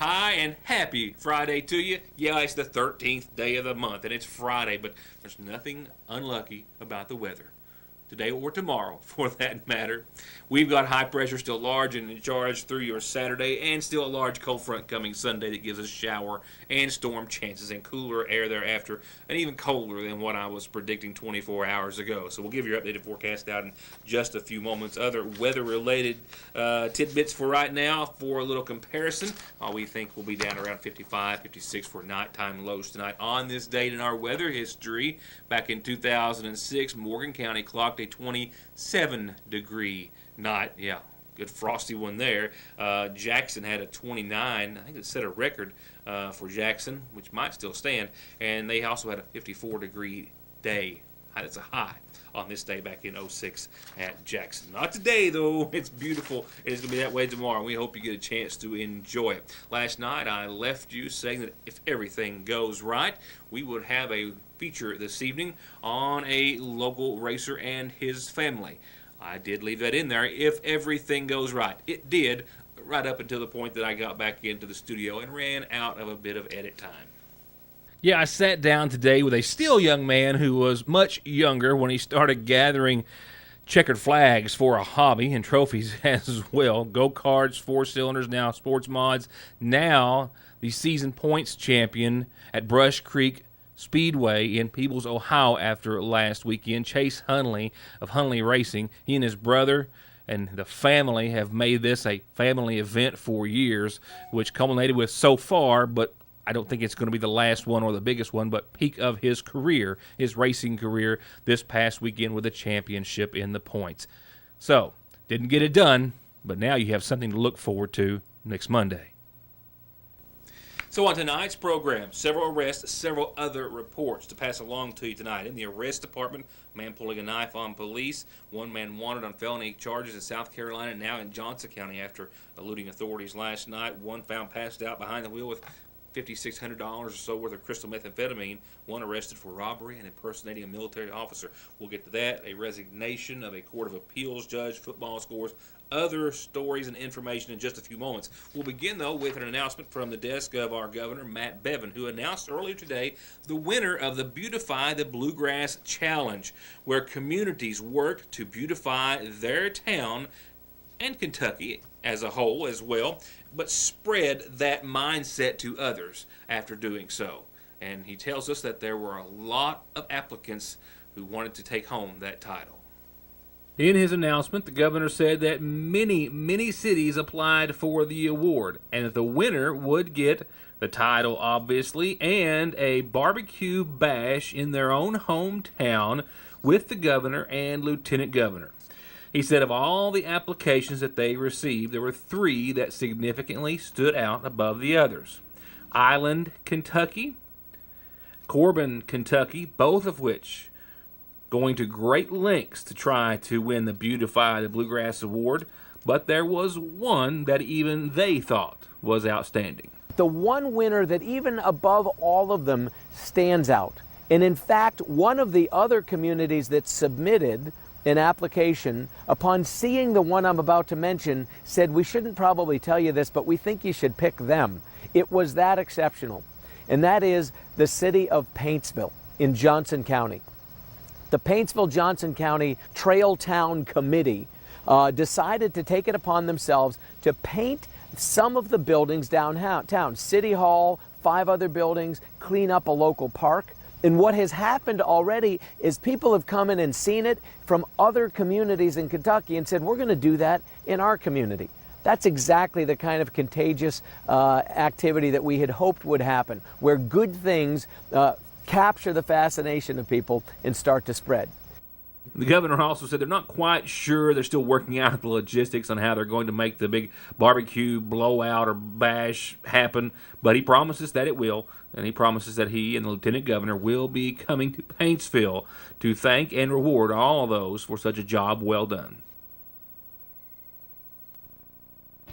Hi and happy Friday to you. Yeah, it's the 13th day of the month and it's Friday, but there's nothing unlucky about the weather. Today or tomorrow, for that matter. We've got high pressure still large and in charge through your Saturday, and still a large cold front coming Sunday that gives us shower and storm chances and cooler air thereafter, and even colder than what I was predicting 24 hours ago. So we'll give your updated forecast out in just a few moments. Other weather-related tidbits for right now, for a little comparison. We think we'll be down around 55, 56 for nighttime lows tonight. On this date in our weather history, back in 2006, Morgan County clocked a 27-degree night. Yeah, good frosty one there. Jackson had a 29. I think it set a record for Jackson, which might still stand. And they also had a 54-degree day. That's a high on this day back in '06 at Jackson. Not today, though. It's beautiful. It's going to be that way tomorrow. We hope you get a chance to enjoy it. Last night, I left you saying that if everything goes right, we would have a feature this evening on a local racer and his family. I did leave that in there, if everything goes right. It did, right up until the point that I got back into the studio and ran out of a bit of edit time. Yeah, I sat down today with a still young man who was much younger when he started gathering checkered flags for a hobby and trophies as well. Go-karts, four-cylinders, now sports mods. Now the season points champion at Brush Creek Speedway in Peebles, Ohio after last weekend. Chase Hunley of Hunley Racing. He and his brother and the family have made this a family event for years, which culminated with so far, but I don't think it's going to be the last one or the biggest one, but peak of his career, his racing career, this past weekend with a championship in the points. So, didn't get it done, but now you have something to look forward to next Monday. So on tonight's program, several arrests, several other reports to pass along to you tonight. In the arrest department, a man pulling a knife on police. One man wanted on felony charges in South Carolina, now in Johnson County after eluding authorities last night. One found passed out behind the wheel with $5,600 or so worth of crystal methamphetamine. One arrested for robbery and impersonating a military officer. We'll get to that. A resignation of a Court of Appeals judge, football scores, other stories and information in just a few moments. We'll begin, though, with an announcement from the desk of our governor, Matt Bevin, who announced earlier today the winner of the Beautify the Bluegrass Challenge, where communities work to beautify their town and Kentucky as a whole as well, but spread that mindset to others after doing so. And he tells us that there were a lot of applicants who wanted to take home that title. In his announcement, the governor said that many cities applied for the award, and that the winner would get the title, obviously, and a barbecue bash in their own hometown with the governor and lieutenant governor. He said of all the applications that they received, there were three that significantly stood out above the others. Island, Kentucky, Corbin, Kentucky, both of which going to great lengths to try to win the Beautify the Bluegrass Award, but there was one that even they thought was outstanding. The one winner that even above all of them stands out. And in fact, one of the other communities that submitted an application, upon seeing the one I'm about to mention, said, we shouldn't probably tell you this, but we think you should pick them. It was that exceptional. And that is the city of Paintsville in Johnson County. The Paintsville-Johnson County Trail Town Committee decided to take it upon themselves to paint some of the buildings downtown. City Hall, 5 other buildings, clean up a local park. And what has happened already is people have come in and seen it from other communities in Kentucky and said, we're going to do that in our community. That's exactly the kind of contagious activity that we had hoped would happen, where good things capture the fascination of people and start to spread. The governor also said they're not quite sure. They're still working out the logistics on how they're going to make the big barbecue blowout or bash happen, but he promises that it will, and he promises that he and the lieutenant governor will be coming to Paintsville to thank and reward all of those for such a job well done.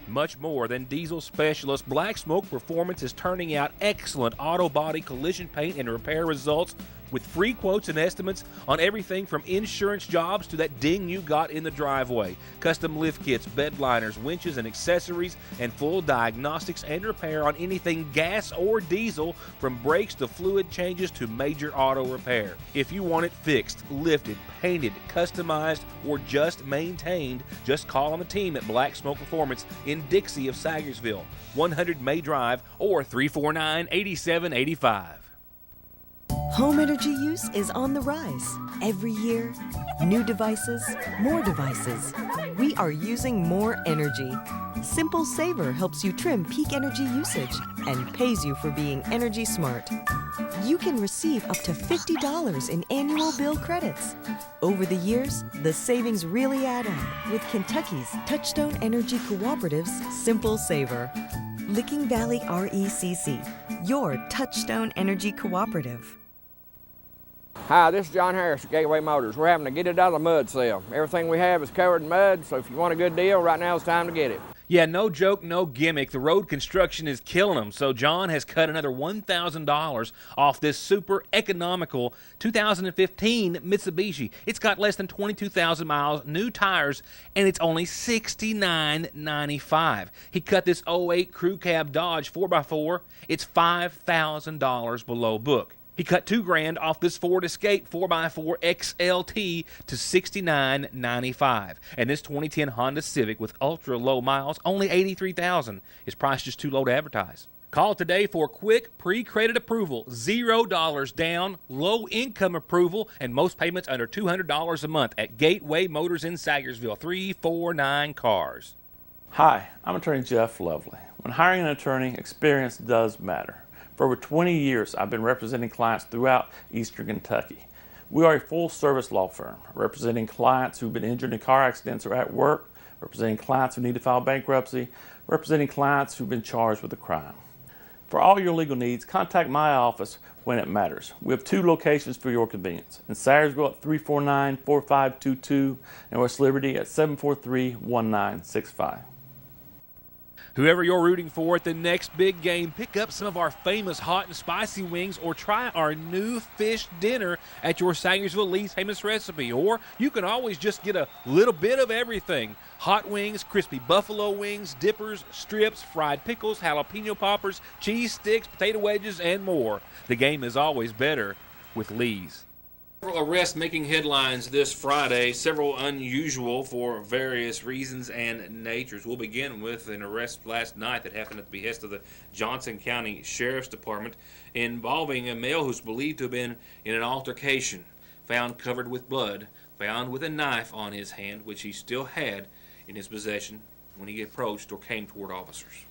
Much more than diesel specialist, Black Smoke Performance is turning out excellent auto body collision paint and repair results with free quotes and estimates on everything from insurance jobs to that ding you got in the driveway. Custom lift kits, bed liners, winches, and accessories, and full diagnostics and repair on anything gas or diesel, from brakes to fluid changes to major auto repair. If you want it fixed, lifted, painted, customized, or just maintained, just call on the team at Black Smoke Performance in Dixie of Sagersville, 100 May Drive, or 349-8785. Home energy use is on the rise. Every year, new devices, more devices. We are using more energy. Simple Saver helps you trim peak energy usage and pays you for being energy smart. You can receive up to $50 in annual bill credits. Over the years, the savings really add up with Kentucky's Touchstone Energy Cooperative's Simple Saver. Licking Valley RECC, your Touchstone Energy Cooperative. Hi, this is John Harris at Gateway Motors. We're having to get it out of the mud sale. Everything we have is covered in mud, so if you want a good deal, right now is time to get it. Yeah, no joke, no gimmick. The road construction is killing them. So John has cut another $1,000 off this super economical 2015 Mitsubishi. It's got less than 22,000 miles, new tires, and it's only $69.95. He cut this '08 Crew Cab Dodge 4x4. It's $5,000 below book. He cut $2,000 off this Ford Escape 4x4 XLT to $69.95. And this 2010 Honda Civic with ultra low miles, only $83,000. His price just too low to advertise. Call today for quick pre-credit approval, $0 down, low income approval, and most payments under $200 a month at Gateway Motors in Sagersville, 349 Cars. Hi, I'm attorney Jeff Lovely. When hiring an attorney, experience does matter. For over 20 years, I've been representing clients throughout Eastern Kentucky. We are a full-service law firm, representing clients who've been injured in car accidents or at work, representing clients who need to file bankruptcy, representing clients who've been charged with a crime. For all your legal needs, contact my office when it matters. We have 2 locations for your convenience. In Sayersville at 349-4522 and West Liberty at 743-1965. Whoever you're rooting for at the next big game, pick up some of our famous hot and spicy wings or try our new fish dinner at your Sayersville Lee's Famous Recipe. Or you can always just get a little bit of everything. Hot wings, crispy buffalo wings, dippers, strips, fried pickles, jalapeno poppers, cheese sticks, potato wedges, and more. The game is always better with Lee's. Several arrests making headlines this Friday, several unusual for various reasons and natures. We'll begin with an arrest last night that happened at the behest of the Johnson County Sheriff's Department involving a male who's believed to have been in an altercation, found covered with blood, found with a knife on his hand, which he still had in his possession when he approached or came toward officers.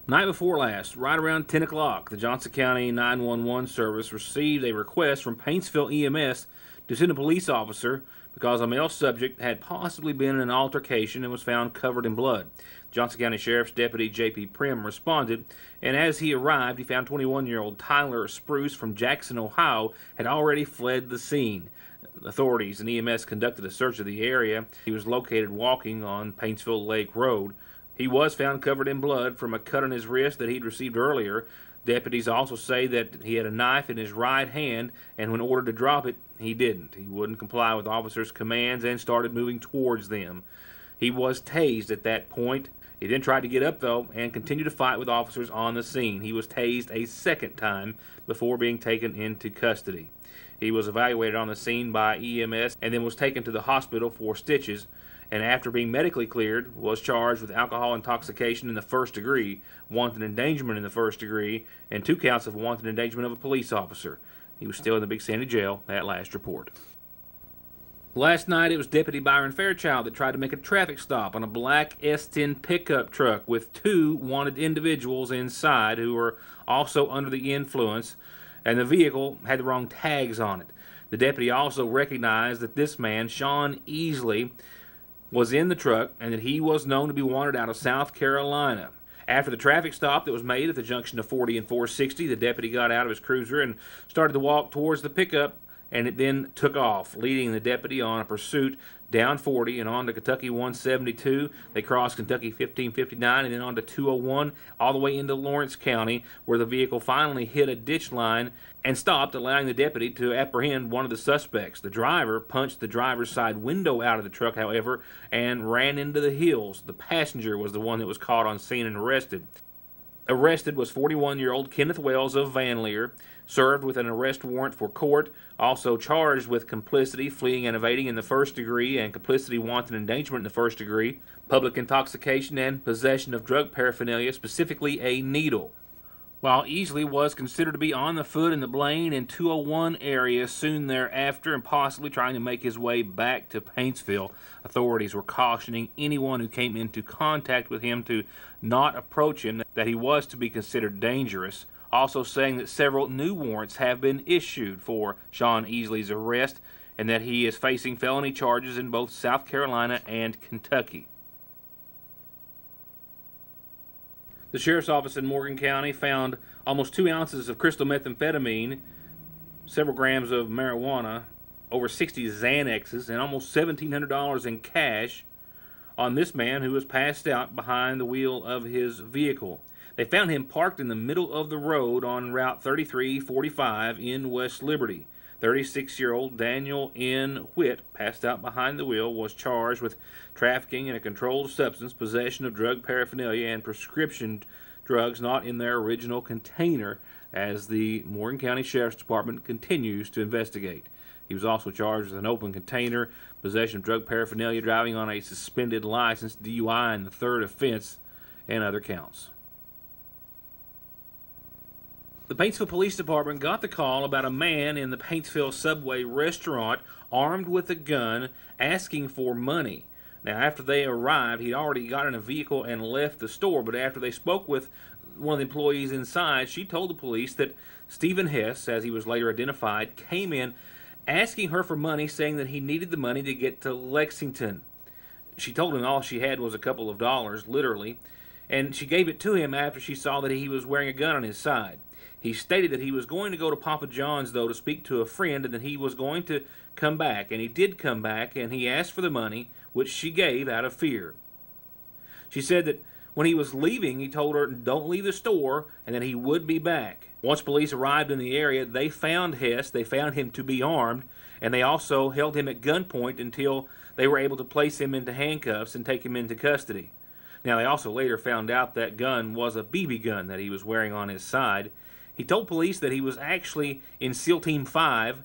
Night before last, right around 10 o'clock, the Johnson County 911 service received a request from Paintsville EMS to send a police officer because a male subject had possibly been in an altercation and was found covered in blood. Johnson County Sheriff's Deputy J.P. Prim responded, and as he arrived, he found 21-year-old Tyler Spruce from Jackson, Ohio, had already fled the scene. Authorities and EMS conducted a search of the area. He was located walking on Paintsville Lake Road. He was found covered in blood from a cut on his wrist that he'd received earlier. Deputies also say that he had a knife in his right hand, and when ordered to drop it, he didn't. He wouldn't comply with officers' commands and started moving towards them. He was tased at that point. He then tried to get up, though, and continued to fight with officers on the scene. He was tased a second time before being taken into custody. He was evaluated on the scene by EMS and then was taken to the hospital for stitches, and after being medically cleared, was charged with alcohol intoxication in the first degree, wanton endangerment in the first degree, and 2 counts of wanton endangerment of a police officer. He was still in the Big Sandy Jail at last report. Last night, it was Deputy Byron Fairchild that tried to make a traffic stop on a black S10 pickup truck with 2 wanted individuals inside who were also under the influence, and the vehicle had the wrong tags on it. The deputy also recognized that this man, Sean Easley, was in the truck and that he was known to be wanted out of South Carolina. After the traffic stop that was made at the junction of 40 and 460, the deputy got out of his cruiser and started to walk towards the pickup and it then took off, leading the deputy on a pursuit down 40 and on to Kentucky 172. They crossed Kentucky 1559 and then on to 201 all the way into Lawrence County, where the vehicle finally hit a ditch line and stopped, allowing the deputy to apprehend one of the suspects. The driver punched the driver's side window out of the truck, however, and ran into the hills. The passenger was the one that was caught on scene and arrested. Arrested was 41-year-old Kenneth Wells of Van Leer, served with an arrest warrant for court, also charged with complicity, fleeing and evading in the first degree, and complicity, wanton endangerment in the first degree, public intoxication, and possession of drug paraphernalia, specifically a needle. While Easley was considered to be on the foot in the Blaine and 201 area soon thereafter and possibly trying to make his way back to Paintsville, authorities were cautioning anyone who came into contact with him to not approach him, that he was to be considered dangerous, also saying that several new warrants have been issued for Sean Easley's arrest and that he is facing felony charges in both South Carolina and Kentucky. The sheriff's office in Morgan County found almost 2 ounces of crystal methamphetamine, several grams of marijuana, over 60 Xanaxes, and almost $1,700 in cash on this man who was passed out behind the wheel of his vehicle. They found him parked in the middle of the road on Route 3345 in West Liberty. 36-year-old Daniel N. Whitt, passed out behind the wheel, was charged with trafficking in a controlled substance, possession of drug paraphernalia, and prescription drugs not in their original container, as the Morgan County Sheriff's Department continues to investigate. He was also charged with an open container, possession of drug paraphernalia, driving on a suspended license, DUI in the third offense, and other counts. The Paintsville Police Department got the call about a man in the Paintsville Subway restaurant armed with a gun asking for money. Now, after they arrived, he'd already got in a vehicle and left the store, but after they spoke with one of the employees inside, she told the police that Stephen Hess, as he was later identified, came in asking her for money, saying that he needed the money to get to Lexington. She told him all she had was a couple of dollars, literally, and she gave it to him after she saw that he was wearing a gun on his side. He stated that he was going to go to Papa John's, though, to speak to a friend, and that he was going to come back. And he did come back, and he asked for the money, which she gave out of fear. She said that when he was leaving, he told her, don't leave the store, and that he would be back. Once police arrived in the area, they found Hess. They found him to be armed, and they also held him at gunpoint until they were able to place him into handcuffs and take him into custody. Now, they also later found out that gun was a BB gun that he was wearing on his side. He told police that he was actually in SEAL Team 5,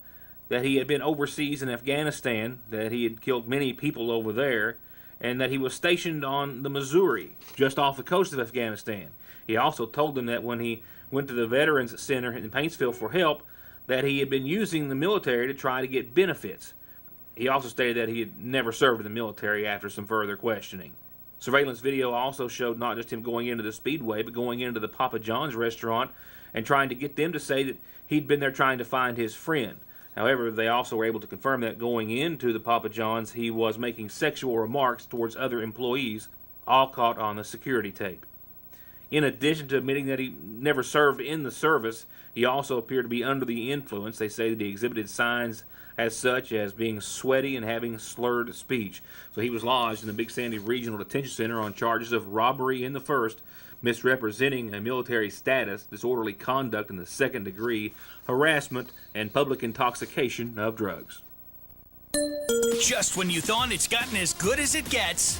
that he had been overseas in Afghanistan, that he had killed many people over there, and that he was stationed on the Missouri, just off the coast of Afghanistan. He also told them that when he went to the Veterans Center in Paintsville for help, that he had been using the military to try to get benefits. He also stated that he had never served in the military after some further questioning. Surveillance video also showed not just him going into the Speedway, but going into the Papa John's restaurant and trying to get them to say that he'd been there trying to find his friend. However, they also were able to confirm that going into the Papa John's, he was making sexual remarks towards other employees, all caught on the security tape. In addition to admitting that he never served in the service, he also appeared to be under the influence. They say that he exhibited signs as such as being sweaty and having slurred speech. So he was lodged in the Big Sandy Regional Detention Center on charges of robbery in the first, misrepresenting a military status, disorderly conduct in the second degree, harassment, and public intoxication of drugs. Just when you thought it's gotten as good as it gets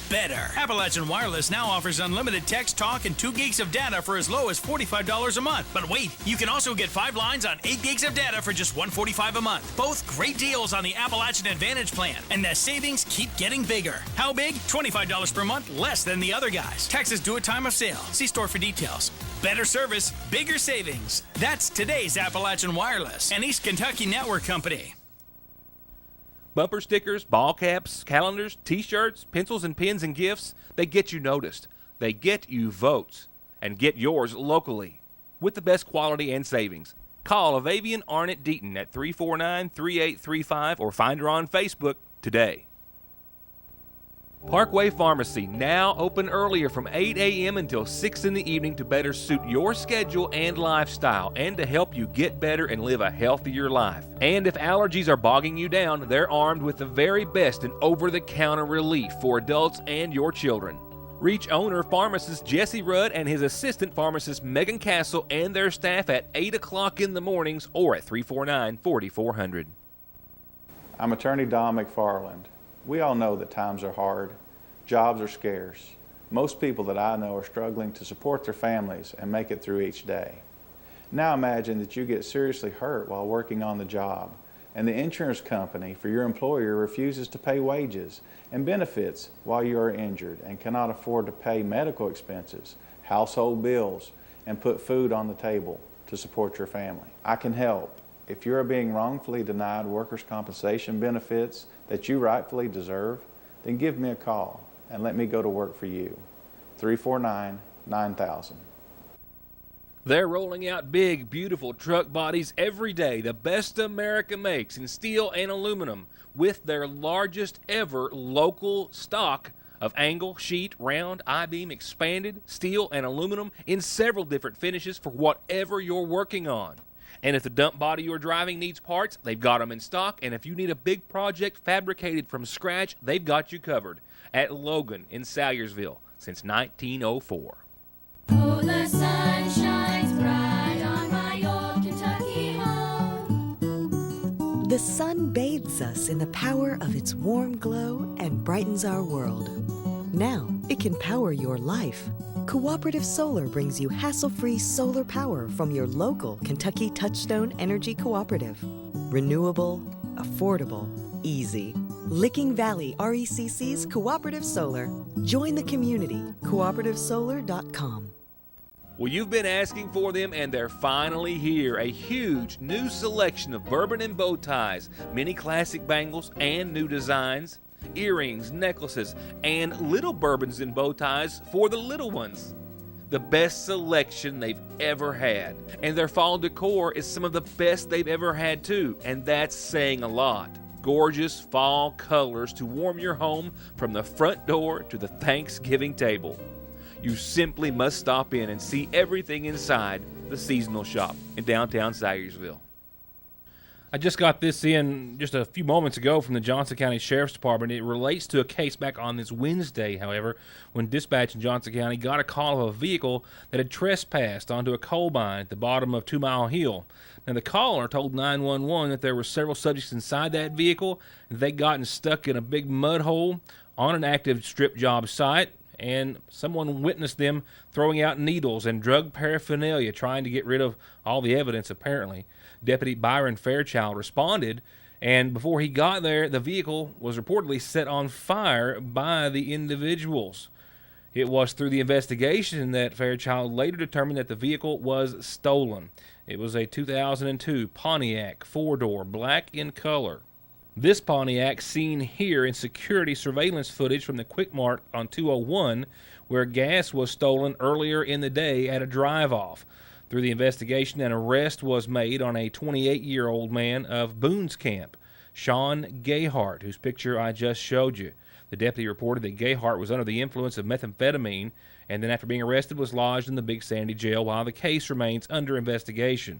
better. Appalachian Wireless now offers unlimited text, talk, and 2 gigs of data for as low as $45 a month. But wait, you can also get 5 lines on 8 gigs of data for just $145 a month. Both great deals on the Appalachian Advantage plan, and the savings keep getting bigger. How big? $25 per month, less than the other guys. Taxes due at time of sale. See store for details. Better service, bigger savings. That's today's Appalachian Wireless, an East Kentucky network company. Bumper stickers, ball caps, calendars, t-shirts, pencils and pens and gifts, they get you noticed. They get you votes. And get yours locally with the best quality and savings. Call Avavian Arnett Deaton at 349-3835 or find her on Facebook today. Parkway Pharmacy, now open earlier from 8 a.m. until 6 in the evening to better suit your schedule and lifestyle, and to help you get better and live a healthier life. And if allergies are bogging you down, they're armed with the very best in over-the-counter relief for adults and your children. Reach owner pharmacist Jesse Rudd and his assistant pharmacist Megan Castle and their staff at 8 o'clock in the mornings or at 349-4400. I'm attorney Don McFarland. We all know that times are hard, jobs are scarce. Most people that I know are struggling to support their families and make it through each day. Now imagine that you get seriously hurt while working on the job, and the insurance company for your employer refuses to pay wages and benefits while you are injured and cannot afford to pay medical expenses, household bills, and put food on the table to support your family. I can help. If you are being wrongfully denied workers' compensation benefits that you rightfully deserve, then give me a call and let me go to work for you. 349-9000. They're rolling out big, beautiful truck bodies every day, the best America makes in steel and aluminum, with their largest ever local stock of angle, sheet, round, I-beam, expanded, steel, and aluminum in several different finishes for whatever you're working on. And if the dump body you're driving needs parts, they've got them in stock. And if you need a big project fabricated from scratch, they've got you covered at Logan in Salyersville since 1904. Oh, the sun shines bright on my old Kentucky home. The sun bathes us in the power of its warm glow and brightens our world. Now it can power your life. Cooperative Solar brings you hassle-free solar power from your local Kentucky Touchstone Energy Cooperative. Renewable, affordable, easy. Licking Valley RECC's Cooperative Solar. Join the community, cooperativesolar.com. Well, you've been asking for them, and they're finally here. A huge new selection of bourbon and bow ties, many classic bangles, and new designs. Earrings, necklaces, and little bourbons and bow ties for the little ones. The best selection they've ever had. And their fall decor is some of the best they've ever had too, and that's saying a lot. Gorgeous fall colors to warm your home from the front door to the Thanksgiving table. You simply must stop in and see everything inside the seasonal shop in downtown Salyersville. I just got this in just a few moments ago from the Johnson County Sheriff's Department. It relates to a case back on this Wednesday, however, when dispatch in Johnson County got a call of a vehicle that had trespassed onto a coal mine at the bottom of 2 Mile Hill. Now, the caller told 911 that there were several subjects inside that vehicle, and they'd gotten stuck in a big mud hole on an active strip job site, and someone witnessed them throwing out needles and drug paraphernalia, trying to get rid of all the evidence, apparently. Deputy Byron Fairchild responded, and before he got there, the vehicle was reportedly set on fire by the individuals. It was through the investigation that Fairchild later determined that the vehicle was stolen. It was a 2002 Pontiac 4-door, black in color. This Pontiac seen here in security surveillance footage from the Quick Mart on 201, where gas was stolen earlier in the day at a drive-off. Through the investigation, an arrest was made on a 28-year-old man of Boone's Camp, Sean Gayhart, whose picture I just showed you. The deputy reported that Gayhart was under the influence of methamphetamine, and then after being arrested was lodged in the Big Sandy jail while the case remains under investigation.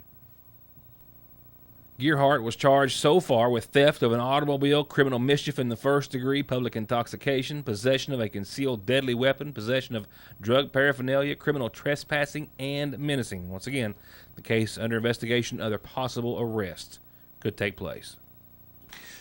Gearhart was charged so far with theft of an automobile, criminal mischief in the first degree, public intoxication, possession of a concealed deadly weapon, possession of drug paraphernalia, criminal trespassing, and menacing. Once again, the case under investigation, other possible arrests could take place.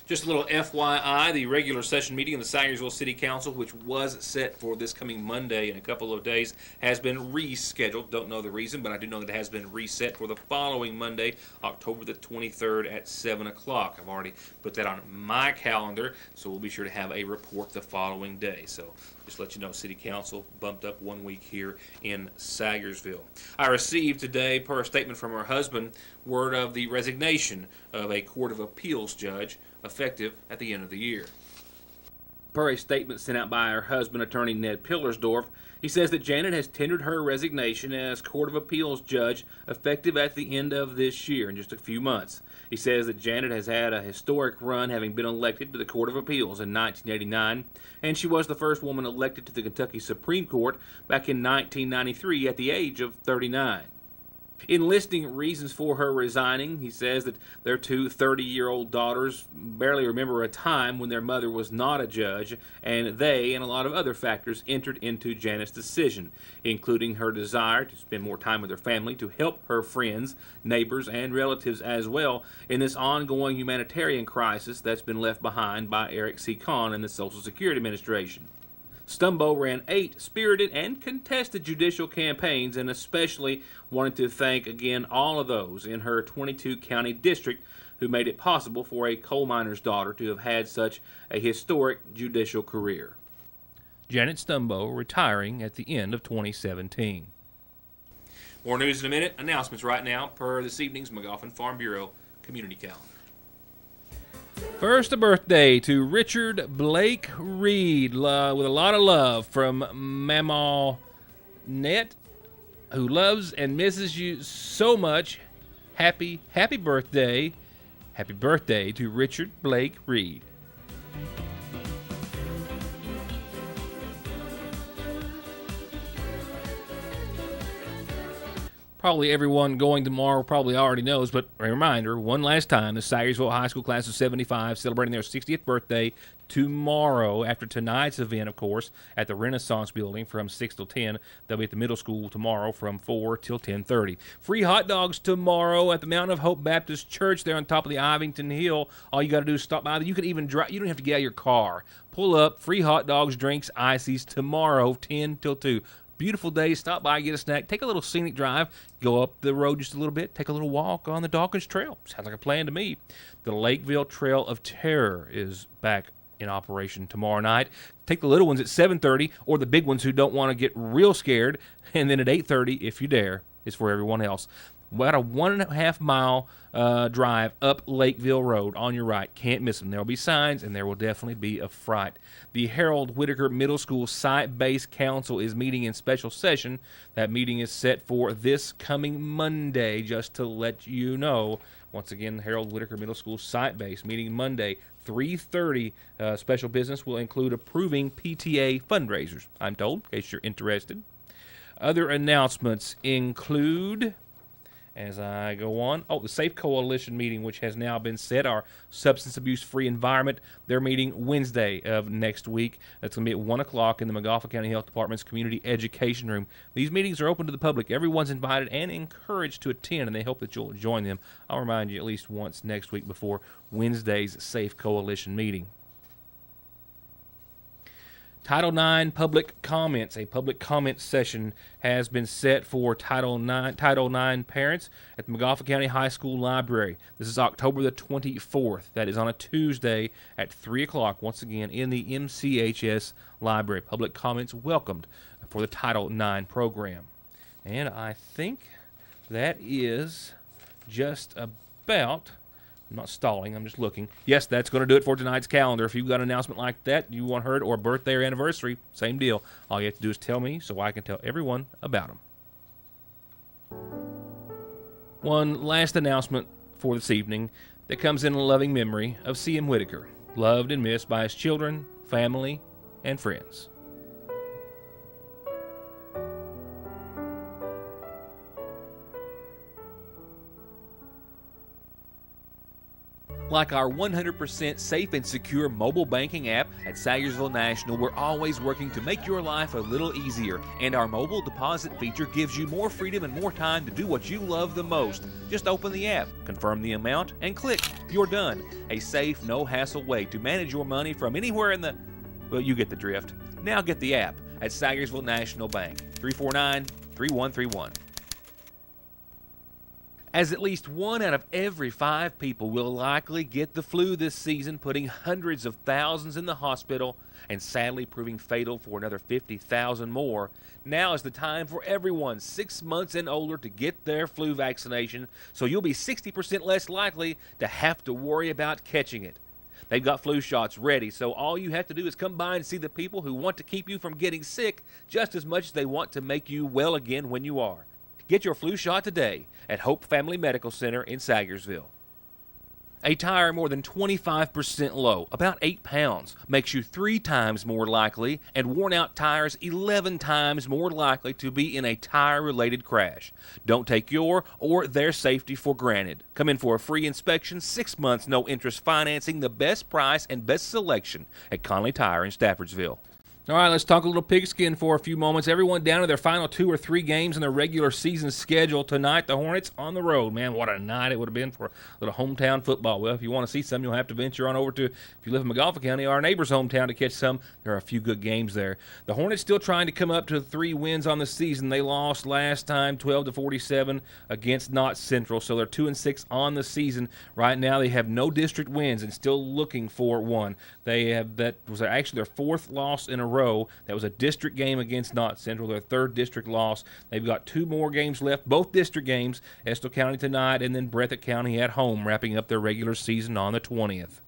Just a little FYI, the regular session meeting of the Salyersville City Council, which was set for this coming Monday in a couple of days, has been rescheduled. Don't know the reason, but I do know that it has been reset for the following Monday, October the 23rd at 7 o'clock. I've already put that on my calendar, so we'll be sure to have a report the following day. So just to let you know, City Council bumped up 1 week here in Salyersville. I received today, per a statement from her husband, word of the resignation of a Court of Appeals judge, effective at the end of the year. Per a statement sent out by her husband, attorney Ned Pillersdorf, he says that Janet has tendered her resignation as Court of Appeals judge effective at the end of this year, in just a few months. He says that Janet has had a historic run, having been elected to the Court of Appeals in 1989, and she was the first woman elected to the Kentucky Supreme Court back in 1993 at the age of 39. In listing reasons for her resigning, he says that their two 30-year-old daughters barely remember a time when their mother was not a judge, and they and a lot of other factors entered into Janet's decision, including her desire to spend more time with her family, to help her friends, neighbors, and relatives as well in this ongoing humanitarian crisis that's been left behind by Eric C. Kahn and the Social Security Administration. Stumbo ran 8 spirited and contested judicial campaigns, and especially wanted to thank again all of those in her 22-county district who made it possible for a coal miner's daughter to have had such a historic judicial career. Janet Stumbo retiring at the end of 2017. More news in a minute. Announcements right now per this evening's Magoffin Farm Bureau Community Calendar. First, a birthday to Richard Blake Reed, with a lot of love from Mama Net, who loves and misses you so much. Happy birthday. Happy birthday to Richard Blake Reed. Probably everyone going tomorrow probably already knows, but a reminder, one last time, the Sayersville High School class of 75 celebrating their 60th birthday tomorrow after tonight's event, of course, at the Renaissance Building from 6 till 10. They'll be at the middle school tomorrow from 4 till 10:30. Free hot dogs tomorrow at the Mountain of Hope Baptist Church there on top of the Ivington Hill. All you got to do is stop by. You can even drive. You don't have to get out of your car. Pull up. Free hot dogs, drinks, ices tomorrow, 10 till 2. Beautiful day. Stop by, get a snack, take a little scenic drive, go up the road just a little bit, take a little walk on the Dawkins Trail. Sounds like a plan to me. The Lakeville Trail of Terror is back in operation tomorrow night. Take the little ones at 7:30, or the big ones who don't want to get real scared, and then at 8:30, if you dare, is for everyone else. About a 1.5 mile drive up Lakeville Road on your right. Can't miss them. There will be signs, and there will definitely be a fright. The Harold Whitaker Middle School Site-Based Council is meeting in special session. That meeting is set for this coming Monday, just to let you know. Once again, the Harold Whitaker Middle School Site-Based meeting Monday, 3:30. Special business will include approving PTA fundraisers, I'm told, in case you're interested. Other announcements include, as I go on, the Safe Coalition meeting, which has now been set, our substance abuse-free environment. They're meeting Wednesday of next week. That's going to be at 1 o'clock in the Magoffin County Health Department's Community Education Room. These meetings are open to the public. Everyone's invited and encouraged to attend, and they hope that you'll join them. I'll remind you at least once next week before Wednesday's Safe Coalition meeting. Title IX public comments. A public comment session has been set for Title IX parents at the Magoffin County High School Library. This is October the 24th. That is on a Tuesday at 3 o'clock, once again, in the MCHS Library. Public comments welcomed for the Title IX program. And I think that is just about... I'm not stalling, I'm just looking. Yes, that's going to do it for tonight's calendar. If you've got an announcement like that you want heard, or a birthday or anniversary, same deal. All you have to do is tell me so I can tell everyone about them. One last announcement for this evening that comes in loving memory of C.M. Whitaker, loved and missed by his children, family, and friends. Like our 100% safe and secure mobile banking app at Sayersville National, we're always working to make your life a little easier. And our mobile deposit feature gives you more freedom and more time to do what you love the most. Just open the app, confirm the amount, and click. You're done. A safe, no-hassle way to manage your money from anywhere in the... Well, you get the drift. Now get the app at Sayersville National Bank. 349-3131. As at least 1 out of every 5 people will likely get the flu this season, putting hundreds of thousands in the hospital and sadly proving fatal for another 50,000 more, now is the time for everyone 6 months and older to get their flu vaccination, so you'll be 60% less likely to have to worry about catching it. They've got flu shots ready, so all you have to do is come by and see the people who want to keep you from getting sick just as much as they want to make you well again when you are. Get your flu shot today at Hope Family Medical Center in Sagersville. A tire more than 25% low, about 8 pounds, makes you 3 times more likely, and worn-out tires 11 times more likely to be in a tire-related crash. Don't take your or their safety for granted. Come in for a free inspection, 6 months, no-interest financing, the best price and best selection at Conley Tire in Staffordsville. All right, let's talk a little pigskin for a few moments. Everyone down to their final 2 or 3 games in their regular season schedule. Tonight, the Hornets on the road. Man, what a night it would have been for a little hometown football. Well, if you want to see some, you'll have to venture on over to, if you live in McGoffin County, our neighbor's hometown to catch some. There are a few good games there. The Hornets still trying to come up to 3 wins on the season. They lost last time 12-47 against Knott Central, so they're 2-6 on the season. Right now, they have no district wins and still looking for one. That was actually their 4th loss in a row. That was a district game against Knott Central, their 3rd district loss. They've got 2 more games left, both district games, Estill County tonight and then Breathitt County at home, wrapping up their regular season on the 20th.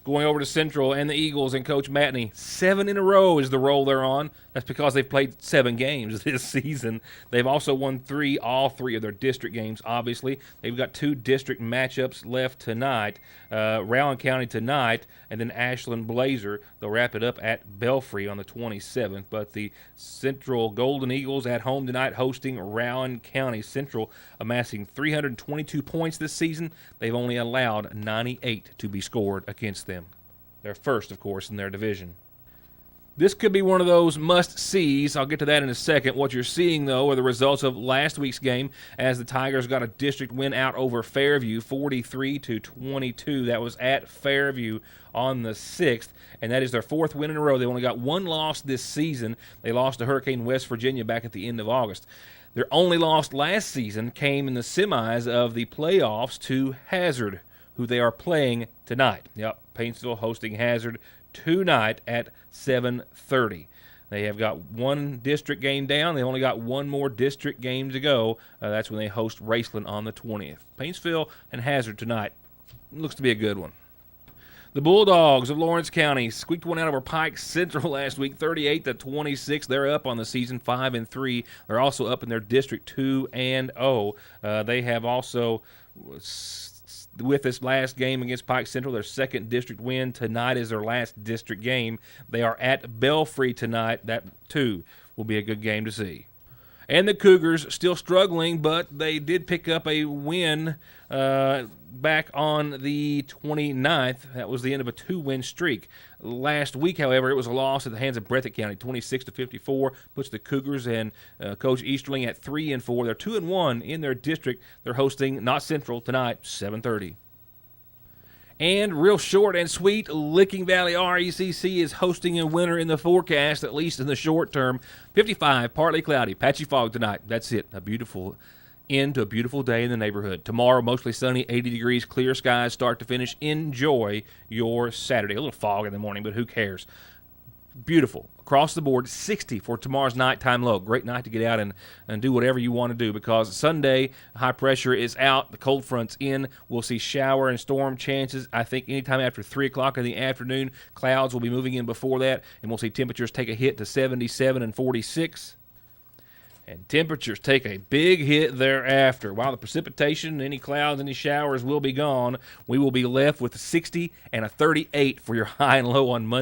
Going over to Central and the Eagles and Coach Matney, 7 in a row is the roll they're on. That's because they've played 7 games this season. They've also won all 3 of their district games, obviously. They've got 2 district matchups left tonight. Rowan County tonight, and then Ashland Blazer. They'll wrap it up at Belfry on the 27th. But the Central Golden Eagles at home tonight hosting Rowan County. Central amassing 322 points this season. They've only allowed 98 to be scored against them. They're first, of course, in their division. This could be one of those must-sees. I'll get to that in a second. What you're seeing, though, are the results of last week's game as the Tigers got a district win out over Fairview, 43-22. That was at Fairview on the 6th, and that is their 4th win in a row. They only got 1 loss this season. They lost to Hurricane West Virginia back at the end of August. Their only loss last season came in the semis of the playoffs to Hazard, who they are playing tonight. Yep, Paintsville hosting Hazard tonight at 7:30. They have got 1 district game down. They only got 1 more district game to go. That's when they host Raceland on the 20th. Paintsville and Hazard tonight. Looks to be a good one. The Bulldogs of Lawrence County squeaked one out over Pike Central last week, 38-26. They're up on the season, 5-3. They're also up in their district, 2-0. They have also, with this last game against Pike Central, their 2nd district win. Tonight is their last district game. They are at Belfry tonight. That, too, will be a good game to see. And the Cougars still struggling, but they did pick up a win back on the 29th. That was the end of a 2-win streak. Last week, however, it was a loss at the hands of Breathitt County, 26-54, puts the Cougars and Coach Easterling at 3-4. They're 2-1 in their district. They're hosting Knott Central tonight, 7:30. And real short and sweet, Licking Valley RECC is hosting a winter in the forecast, at least in the short term. 55, partly cloudy, patchy fog tonight. That's it. A beautiful end to a beautiful day in the neighborhood. Tomorrow, mostly sunny, 80 degrees, clear skies, start to finish. Enjoy your Saturday. A little fog in the morning, but who cares? Beautiful. Across the board, 60 for tomorrow's nighttime low. Great night to get out and do whatever you want to do, because Sunday, high pressure is out, the cold front's in. We'll see shower and storm chances. I think anytime after 3 o'clock in the afternoon, clouds will be moving in before that, and we'll see temperatures take a hit to 77 and 46. And temperatures take a big hit thereafter. While the precipitation, any clouds, any showers will be gone, we will be left with a 60 and a 38 for your high and low on Monday.